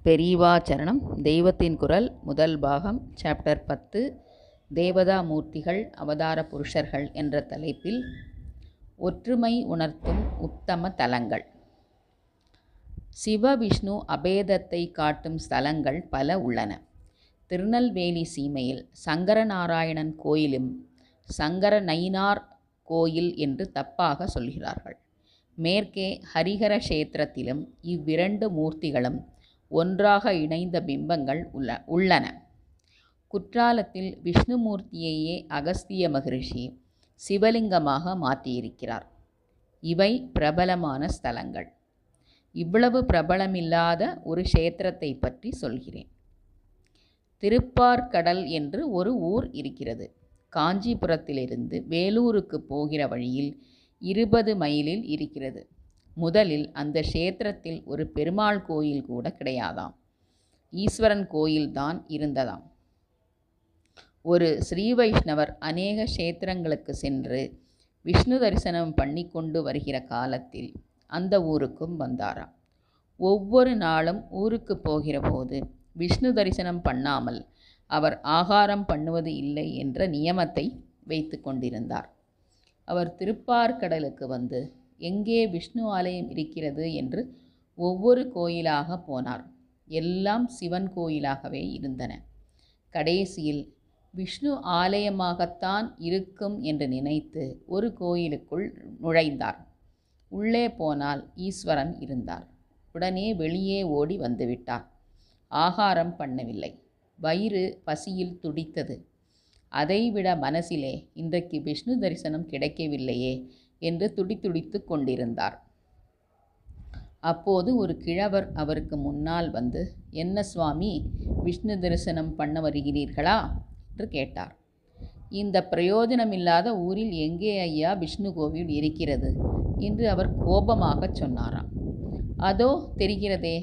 பெரியவாச்சரணம். தெய்வத்தின் குரல் முதல் பாகம், சாப்டர் 10, தேவதா மூர்த்திகள் அவதார புருஷர்கள் என்ற தலைப்பில் ஒற்றுமை உணர்த்தும் உத்தம தலங்கள். சிவ விஷ்ணு அபேதத்தை காட்டும் ஸ்தலங்கள் பல உள்ளன. திருநெல்வேலி சீமையில் சங்கரநாராயணன் கோயிலும் சங்கர நயினார் கோயில் என்று தப்பாக சொல்கிறார்கள். மேற்கே ஹரிஹர கஷேத்திரத்திலும் இவ்விரண்டு மூர்த்திகளும் ஒன்றாக இணைந்த பிம்பங்கள் உள்ளன. குற்றாலத்தில் விஷ்ணுமூர்த்தியையே அகஸ்திய மகரிஷி சிவலிங்கமாக மாற்றியிருக்கிறார். இவை பிரபலமான ஸ்தலங்கள். இவ்வளவு பிரபலமில்லாத ஒரு க்ஷேத்திரத்தை பற்றி சொல்கிறேன். திருப்பார்கடல் என்று ஒரு ஊர் இருக்கிறது. காஞ்சிபுரத்திலிருந்து வேலூருக்கு போகிற வழியில் 20 மைலில் இருக்கிறது. முதலில் அந்த க்ஷேத்திரத்தில் ஒரு பெருமாள் கோயில் கூட கிடையாதாம். ஈஸ்வரன் கோயில்தான் இருந்ததாம். ஒரு ஸ்ரீ வைஷ்ணவர் அநேக க்ஷேத்திரங்களுக்கு சென்று விஷ்ணு தரிசனம் பண்ணி கொண்டு வருகிற காலத்தில் அந்த ஊருக்கும் வந்தாராம். ஒவ்வொரு நாளும் ஊருக்கு போகிற போது விஷ்ணு தரிசனம் பண்ணாமல் அவர் ஆகாரம் பண்ணுவது இல்லை என்ற நியமத்தை வைத்து கொண்டிருந்தார். அவர் திருப்பார்கடலுக்கு வந்து எங்கே விஷ்ணு ஆலயம் இருக்கிறது என்று ஒவ்வொரு கோயிலாக போனார். எல்லாம் சிவன் கோயிலாகவே இருந்தன. கடைசியில் விஷ்ணு ஆலயமாகத்தான் இருக்கும் என்று நினைத்து ஒரு கோயிலுக்குள் நுழைந்தார். உள்ளே போனால் ஈஸ்வரன் இருந்தார். உடனே வெளியே ஓடி வந்துவிட்டார். ஆகாரம் பண்ணவில்லை. வயிறு பசியில் துடித்தது. அதைவிட மனசிலே இன்றைக்கு விஷ்ணு தரிசனம் கிடைக்கவில்லையே என்று துடித்து கொண்டிருந்தார். அப்போது ஒரு கிழவர் அவருக்கு முன்னால் வந்து, என்ன சுவாமி, விஷ்ணு தரிசனம் பண்ண வருகிறீர்களா என்று கேட்டார். இந்த பிரயோஜனமில்லாத ஊரில் எங்கே ஐயா விஷ்ணு கோவில் இருக்கிறது என்று அவர் கோபமாக சொன்னாராம். அதோ தெரிகிறதே,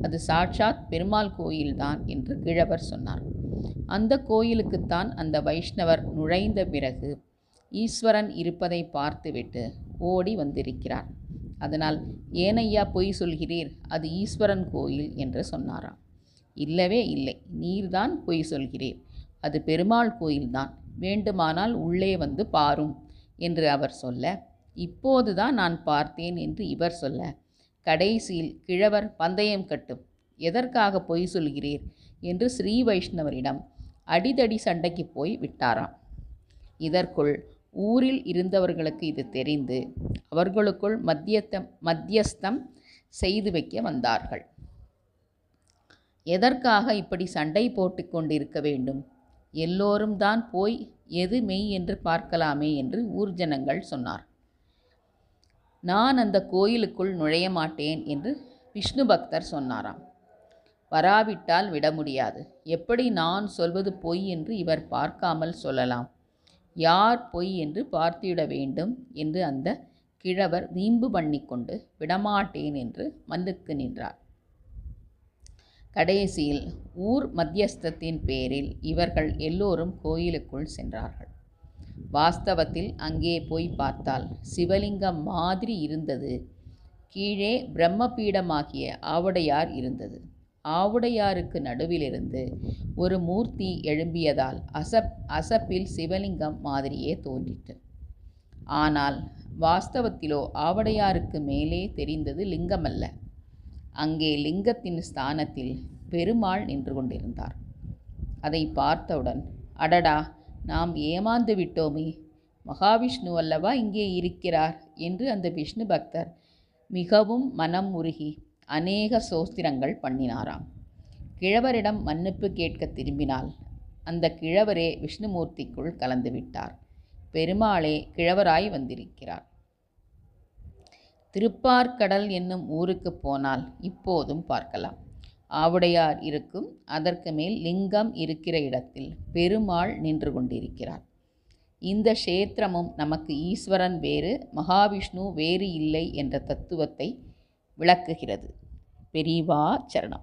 அது சாட்சாத் பெருமாள் கோயில்தான் என்று கிழவர் சொன்னார். அந்த கோயிலுக்குத்தான் அந்த வைஷ்ணவர் நுழைந்த பிறகு ஈஸ்வரன் இருப்பதை பார்த்துவிட்டு ஓடி வந்திருக்கிறார். அதனால் ஏனையா பொய் சொல்கிறீர், அது ஈஸ்வரன் கோயில் என்று சொன்னாராம். இல்லவே இல்லை, நீர்தான் பொய் சொல்கிறீர், அது பெருமாள் கோயில்தான், வேண்டுமானால் உள்ளே வந்து பாரும் என்று அவர் சொல்ல, இப்போதுதான் நான் பார்த்தேன் என்று இவர் சொல்ல, கடைசியில் கிழவர் பந்தயம் கட்டும், எதற்காக பொய் சொல்கிறீர் என்று ஸ்ரீ வைஷ்ணவரிடம் அடிதடி சண்டைக்கு போய் விட்டாராம். இதற்குள் ஊரில் இருந்தவர்களுக்கு இது தெரிந்து அவர்களுக்குள் மத்தியஸ்தம் செய்து வைக்க வந்தார்கள். எதற்காக இப்படி சண்டை போட்டு கொண்டிருக்க வேண்டும்? எல்லோரும் தான் போய் எது மெய் என்று பார்க்கலாமே என்று ஊர் ஜனங்கள் சொன்னார். நான் அந்த கோயிலுக்குள் நுழைய மாட்டேன் என்று விஷ்ணு பக்தர் சொன்னாராம். வராவிட்டால் விட முடியாது. எப்படி நான் சொல்வது பொய் என்று இவர் பார்க்காமல் சொல்லலாம்? யார் பொய் என்று பார்த்துவிட வேண்டும் என்று அந்த கிழவர் வீம்பு பண்ணிக்கொண்டு விடமாட்டேன் என்று மன்னுக்கு நின்றார். கடைசியில் ஊர் மத்தியஸ்தத்தின் பேரில் இவர்கள் எல்லோரும் கோயிலுக்குள் சென்றார்கள். வாஸ்தவத்தில் அங்கே போய் பார்த்தால் சிவலிங்கம் மாதிரி இருந்தது. கீழே பிரம்மபீடமாகிய ஆவுடையார் இருந்தது. ஆவுடையாருக்கு நடுவிலிருந்து ஒரு மூர்த்தி எழும்பியதால் அசப்பில் சிவலிங்கம் மாதிரியே தோன்றிற்று. ஆனால் வாஸ்தவத்திலோ ஆவுடையாருக்கு மேலே தெரிந்தது லிங்கமல்ல. அங்கே லிங்கத்தின் ஸ்தானத்தில் பெருமாள் நின்று கொண்டிருந்தார். அதை பார்த்தவுடன், அடடா, நாம் ஏமாந்து விட்டோமே, மகாவிஷ்ணு அல்லவா இங்கே இருக்கிறார் என்று அந்த விஷ்ணு பக்தர் மிகவும் மனம் உருகி அநேக சோஸ்திரங்கள் பண்ணினாராம். கிழவரிடம் மன்னிப்பு கேட்க திரும்பினால் அந்த கிழவரே விஷ்ணுமூர்த்திக்குள் கலந்து விட்டார். பெருமாளே கிழவராய் வந்திருக்கிறார். திருப்பார்கடல் என்னும் ஊருக்கு போனால் இப்போதும் பார்க்கலாம். ஆவுடையார் இருக்கும், அதற்கு மேல் லிங்கம் இருக்கிற இடத்தில் பெருமாள் நின்று கொண்டிருக்கிறார். இந்த க்ஷேத்திரமும் நமக்கு ஈஸ்வரன் வேறு, மகாவிஷ்ணு வேறு இல்லை என்ற தத்துவத்தை விளக்குகிறது. பெரியவாச்சரணம்.